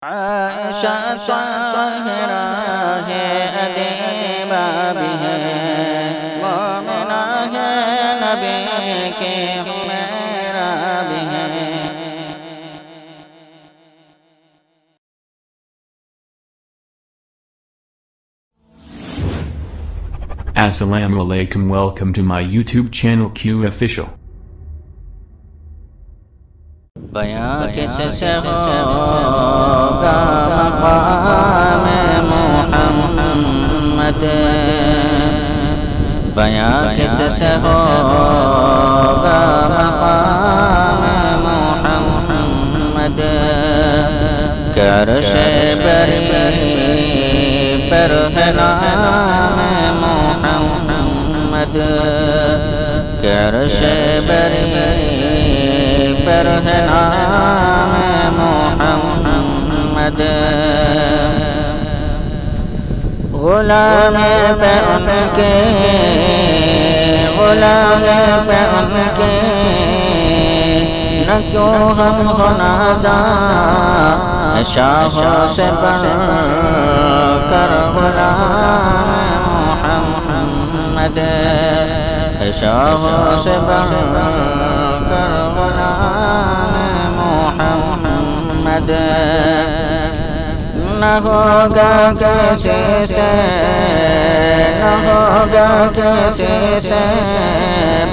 عائشہ طاہرہ ہے، ادیبہ بھی ہے، مومنہ ہے، نبی کی حمیرہ بھی ہے۔ Assalamu alaikum, welcome to my YouTube channel Q Official. بیاں کس سے ہوگا مقام محمد، بیاں کس سے ہوگا مقام محمد، کہ عرش بری پر ہے نام محمد، کہ عرش بری پر ہے نام محمد۔ غلام پہ ان کے، غلام پہ ان کے، نہ کیوں ہم نازاں، شاہوں سے بڑھ کر غلام محمد، شاہوں سے بڑھ کر غلام محمد۔ نہ ہوگا کسی سے، نہ ہوگا کسی سے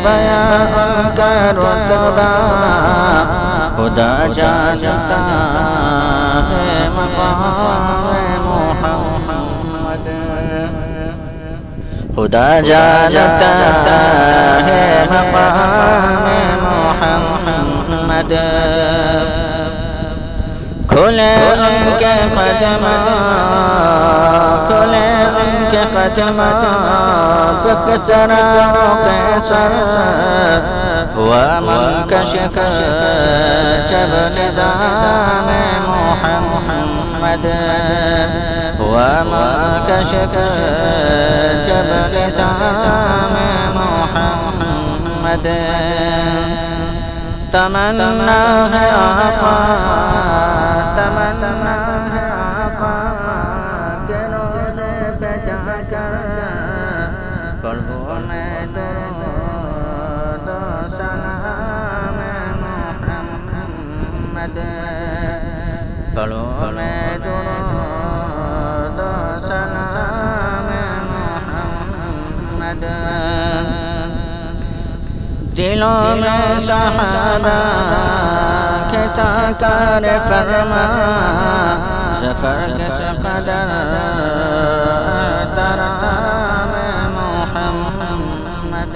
بیاں ان کا رتبہ، خدا جانتا ہے مقام محمد، خدا جانتا ہے مقام محمد۔ کھلے ان کے قدموں، کھلے ان کے قدموں، بکسرا و قیصر ہوا منکشف جب نظام محمد، ہوا منکشف جب نظام محمد۔ تمنا ہے آقا، تمنا ہے آقا کہ روزے پہ جا کر پڑھوں میں درود و سلام محمد، پڑھوں میں درود و سلام محمد۔ دلوں میں صحابہ کے تاکار فرما، ظفر کس قدر احترام محمد،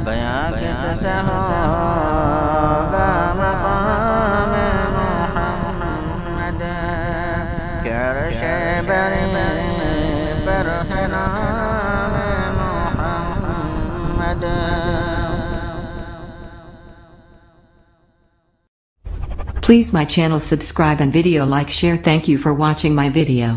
بیاں کس سے ہوگا مقام محمد، کہ عرش بری پر ہے نام محمد۔ Please my channel subscribe and video like share. Thank you for watching my video.